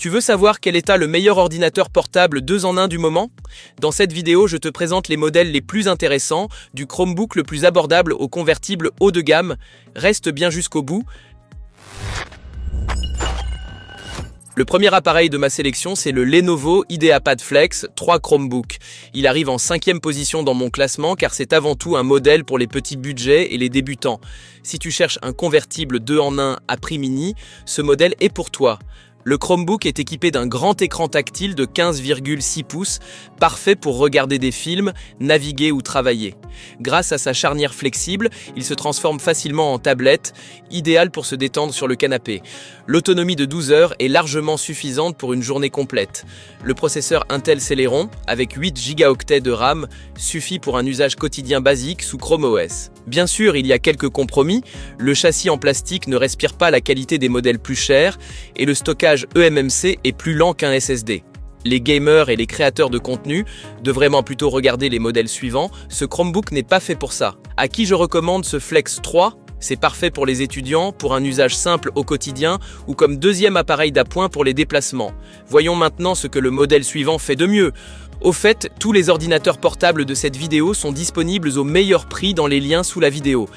Tu veux savoir quel est le meilleur ordinateur portable 2 en 1 du moment? Dans cette vidéo, je te présente les modèles les plus intéressants, du Chromebook le plus abordable au convertible haut de gamme. Reste bien jusqu'au bout. Le premier appareil de ma sélection, c'est le Lenovo IdeaPad Flex 3 Chromebook. Il arrive en 5e position dans mon classement car c'est avant tout un modèle pour les petits budgets et les débutants. Si tu cherches un convertible 2 en 1 à prix mini, ce modèle est pour toi. Le Chromebook est équipé d'un grand écran tactile de 15,6 pouces, parfait pour regarder des films, naviguer ou travailler. Grâce à sa charnière flexible, il se transforme facilement en tablette, idéal pour se détendre sur le canapé. L'autonomie de 12 heures est largement suffisante pour une journée complète. Le processeur Intel Celeron, avec 8 Go de RAM, suffit pour un usage quotidien basique sous Chrome OS. Bien sûr, il y a quelques compromis. Le châssis en plastique ne respire pas la qualité des modèles plus chers et le stockage eMMC est plus lent qu'un SSD. Les gamers et les créateurs de contenu devraient plutôt regarder les modèles suivants. Ce Chromebook n'est pas fait pour ça. À qui je recommande ce Flex 3? C'est parfait pour les étudiants, pour un usage simple au quotidien ou comme deuxième appareil d'appoint pour les déplacements. Voyons maintenant ce que le modèle suivant fait de mieux. Au fait, tous les ordinateurs portables de cette vidéo sont disponibles au meilleur prix dans les liens sous la vidéo.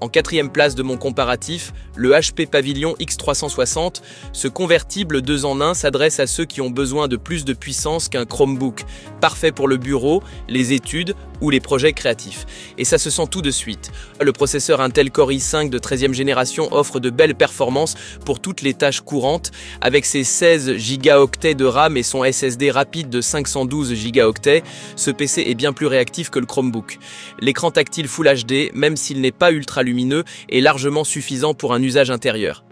En 4e place de mon comparatif, le HP Pavilion X360, ce convertible 2 en 1 s'adresse à ceux qui ont besoin de plus de puissance qu'un Chromebook, parfait pour le bureau, les études ou les projets créatifs. Et ça se sent tout de suite. Le processeur Intel Core i5 de 13e génération offre de belles performances pour toutes les tâches courantes, avec ses 16 Go de RAM et son SSD rapide de 512 Go, ce PC est bien plus réactif que le Chromebook. L'écran tactile Full HD, même s'il n'est pas ultra lumineux, est largement suffisant pour un usage intérieur.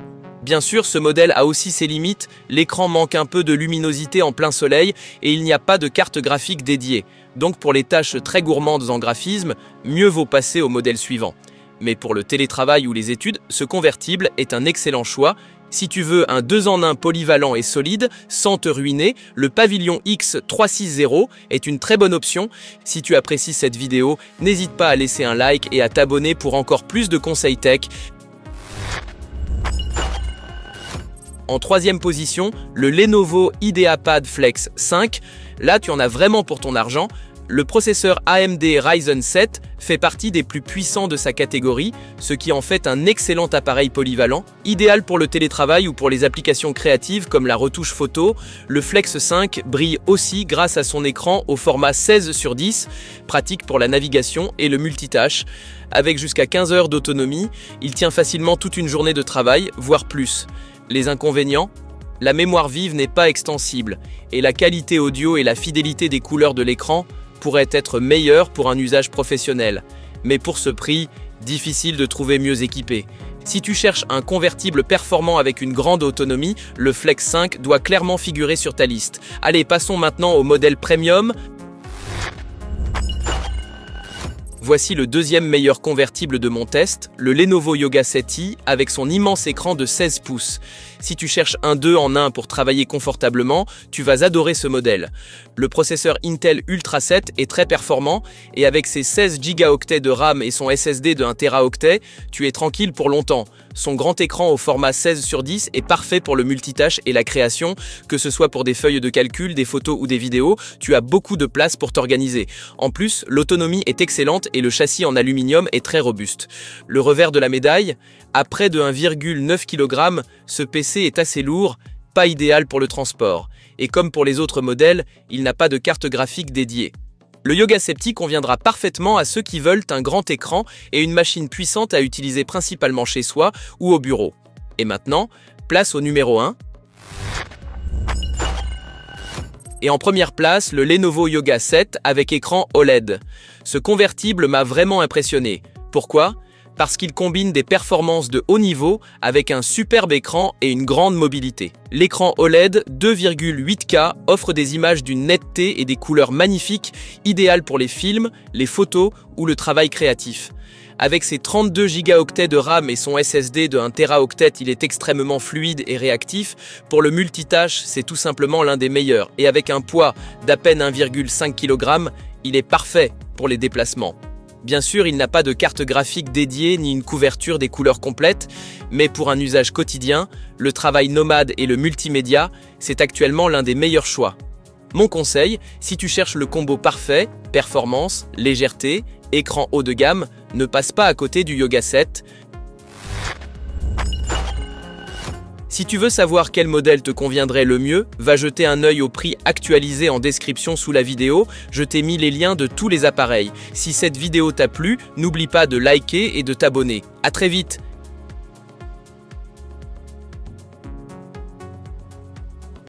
Bien sûr, ce modèle a aussi ses limites, l'écran manque un peu de luminosité en plein soleil et il n'y a pas de carte graphique dédiée. Donc pour les tâches très gourmandes en graphisme, mieux vaut passer au modèle suivant. Mais pour le télétravail ou les études, ce convertible est un excellent choix. Si tu veux un 2 en 1 polyvalent et solide, sans te ruiner, le Pavilion X360 est une très bonne option. Si tu apprécies cette vidéo, n'hésite pas à laisser un like et à t'abonner pour encore plus de conseils tech. En 3e position, le Lenovo IdeaPad Flex 5. Là, tu en as vraiment pour ton argent. Le processeur AMD Ryzen 7 fait partie des plus puissants de sa catégorie, ce qui en fait un excellent appareil polyvalent, idéal pour le télétravail ou pour les applications créatives comme la retouche photo. Le Flex 5 brille aussi grâce à son écran au format 16/10, pratique pour la navigation et le multitâche. Avec jusqu'à 15 heures d'autonomie, il tient facilement toute une journée de travail, voire plus. Les inconvénients? La mémoire vive n'est pas extensible et la qualité audio et la fidélité des couleurs de l'écran pourraient être meilleures pour un usage professionnel. Mais pour ce prix, difficile de trouver mieux équipé. Si tu cherches un convertible performant avec une grande autonomie, le Flex 5 doit clairement figurer sur ta liste. Allez, passons maintenant au modèle premium. Voici le deuxième meilleur convertible de mon test, le Lenovo Yoga 7i avec son immense écran de 16 pouces. Si tu cherches un 2 en 1 pour travailler confortablement, tu vas adorer ce modèle. Le processeur Intel Ultra 7 est très performant et avec ses 16 Go de RAM et son SSD de 1 Teraoctet, tu es tranquille pour longtemps. Son grand écran au format 16/10 est parfait pour le multitâche et la création, que ce soit pour des feuilles de calcul, des photos ou des vidéos, tu as beaucoup de place pour t'organiser. En plus, l'autonomie est excellente et le châssis en aluminium est très robuste. Le revers de la médaille, à près de 1,9 kg, ce PC est assez lourd, pas idéal pour le transport. Et comme pour les autres modèles, il n'a pas de carte graphique dédiée. Le Yoga 7i conviendra parfaitement à ceux qui veulent un grand écran et une machine puissante à utiliser principalement chez soi ou au bureau. Et maintenant, place au numéro 1. Et en première place, le Lenovo Yoga 7 avec écran OLED. Ce convertible m'a vraiment impressionné. Pourquoi ? Parce qu'il combine des performances de haut niveau avec un superbe écran et une grande mobilité. L'écran OLED 2,8K offre des images d'une netteté et des couleurs magnifiques, idéales pour les films, les photos ou le travail créatif. Avec ses 32 Go de RAM et son SSD de 1 Teraoctet, il est extrêmement fluide et réactif. Pour le multitâche, c'est tout simplement l'un des meilleurs. Et avec un poids d'à peine 1,5 kg, il est parfait pour les déplacements. Bien sûr, il n'a pas de carte graphique dédiée ni une couverture des couleurs complètes, mais pour un usage quotidien, le travail nomade et le multimédia, c'est actuellement l'un des meilleurs choix. Mon conseil, si tu cherches le combo parfait, performance, légèreté, écran haut de gamme, ne passe pas à côté du Yoga 7. Si tu veux savoir quel modèle te conviendrait le mieux, va jeter un œil au prix actualisé en description sous la vidéo, je t'ai mis les liens de tous les appareils. Si cette vidéo t'a plu, n'oublie pas de liker et de t'abonner. À très vite!